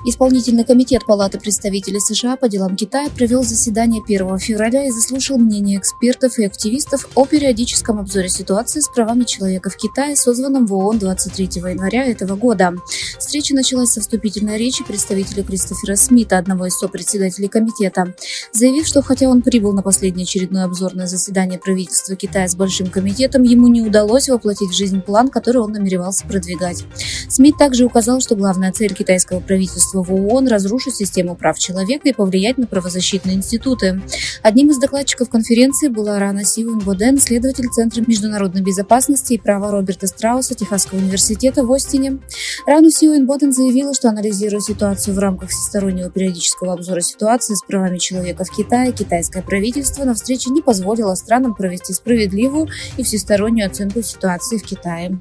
Исполнительный комитет Палаты представителей США по делам Китая провел заседание 1 февраля и заслушал мнение экспертов и активистов о периодическом обзоре ситуации с правами человека в Китае, созванном в ООН 23 января этого года. Встреча началась со вступительной речи представителя Кристофера Смита, одного из сопредседателей комитета, заявив, что хотя он прибыл на последнее очередное обзорное заседание правительства Китая с Большим комитетом, ему не удалось воплотить в жизнь план, который он намеревался продвигать. Смит также указал, что главная цель китайского правительства в ООН – разрушить систему прав человека и повлиять на правозащитные институты. Одним из докладчиков конференции была Рана Сиуинбоден, следователь Центра международной безопасности и права Роберта Страуса Техасского университета в Остине. Рану Сиуинбоден заявила, что, анализируя ситуацию в рамках всестороннего периодического обзора ситуации с правами человека в Китае, китайское правительство на встрече не позволило странам провести справедливую и всестороннюю оценку ситуации в Китае.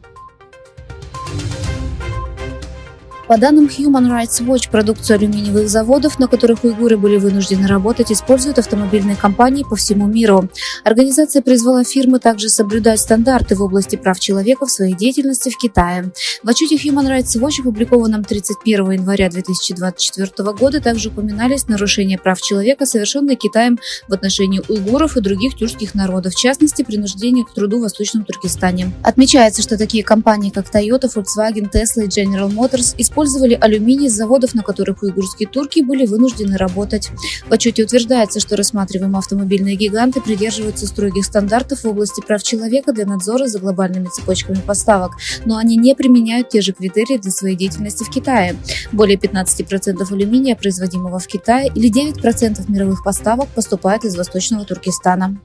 По данным Human Rights Watch, продукцию алюминиевых заводов, на которых уйгуры были вынуждены работать, используют автомобильные компании по всему миру. Организация призвала фирмы также соблюдать стандарты в области прав человека в своей деятельности в Китае. В отчете Human Rights Watch, опубликованном 31 января 2024 года, также упоминались нарушения прав человека, совершенные Китаем в отношении уйгуров и других тюркских народов, в частности, принуждение к труду в Восточном Туркестане. Отмечается, что такие компании, как Toyota, Volkswagen, Tesla и General Motors использовали алюминий с заводов, на которых уйгурские турки были вынуждены работать. В отчете утверждается, что рассматриваемые автомобильные гиганты придерживаются строгих стандартов в области прав человека для надзора за глобальными цепочками поставок, но они не применяют те же критерии для своей деятельности в Китае. Более 15% алюминия, производимого в Китае, или 9% мировых поставок поступает из Восточного Туркестана.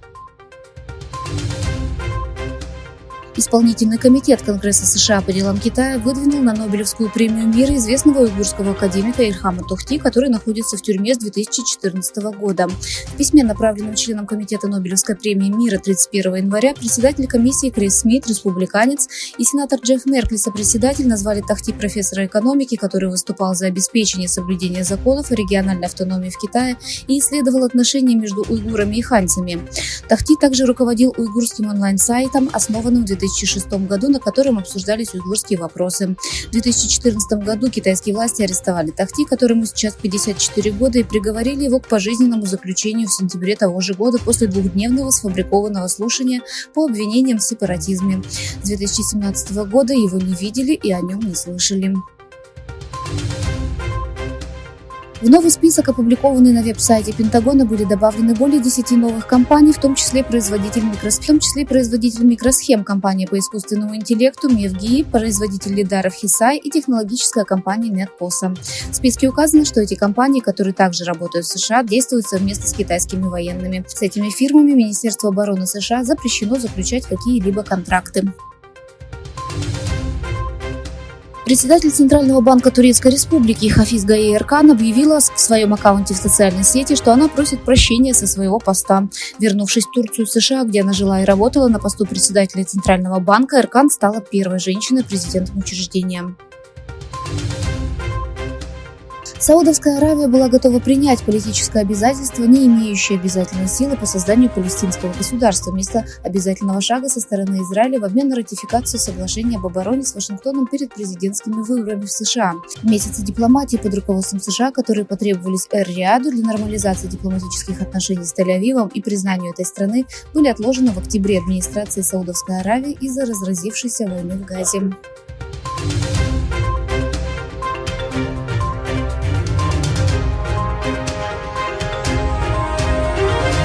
Исполнительный комитет Конгресса США по делам Китая выдвинул на Нобелевскую премию мира известного уйгурского академика Ильхама Тохти, который находится в тюрьме с 2014 года. В письме, направленном членам Комитета Нобелевской премии мира 31 января, председатель комиссии Крис Смит, республиканец, и сенатор Джефф Меркли, сопредседатель, назвали Тохти профессора экономики, который выступал за обеспечение соблюдения законов и региональной автономии в Китае и исследовал отношения между уйгурами и ханьцами. Тохти также руководил уйгурским онлайн-сайтом, основанным в 2006 году, на котором обсуждались уйгурские вопросы. В 2014 году китайские власти арестовали Тохти, которому сейчас 54 года, и приговорили его к пожизненному заключению в сентябре того же года после двухдневного сфабрикованного слушания по обвинениям в сепаратизме. С 2017 года его не видели и о нем не слышали. В новый список, опубликованный на веб-сайте Пентагона, были добавлены более 10 новых компаний, в том числе производитель микросхем, компания по искусственному интеллекту Mevgi, производитель лидаров Hesai и технологическая компания NetPosa. В списке указано, что эти компании, которые также работают в США, действуют совместно с китайскими военными. С этими фирмами Министерство обороны США запрещено заключать какие-либо контракты. Председатель Центрального банка Турецкой Республики Хафиз Гае Эркан объявила в своем аккаунте в социальной сети, что она просит прощения со своего поста. Вернувшись в Турцию, США, где она жила и работала на посту председателя Центрального банка, Эркан стала первой женщиной-президентом учреждения. Саудовская Аравия была готова принять политическое обязательство, не имеющее обязательной силы по созданию палестинского государства, вместо обязательного шага со стороны Израиля в обмен на ратификацию соглашения об обороне с Вашингтоном перед президентскими выборами в США. Месяцы дипломатии под руководством США, которые потребовались Эр-Рияду для нормализации дипломатических отношений с Тель-Авивом и признанию этой страны, были отложены в октябре администрации Саудовской Аравии из-за разразившейся войны в Газе.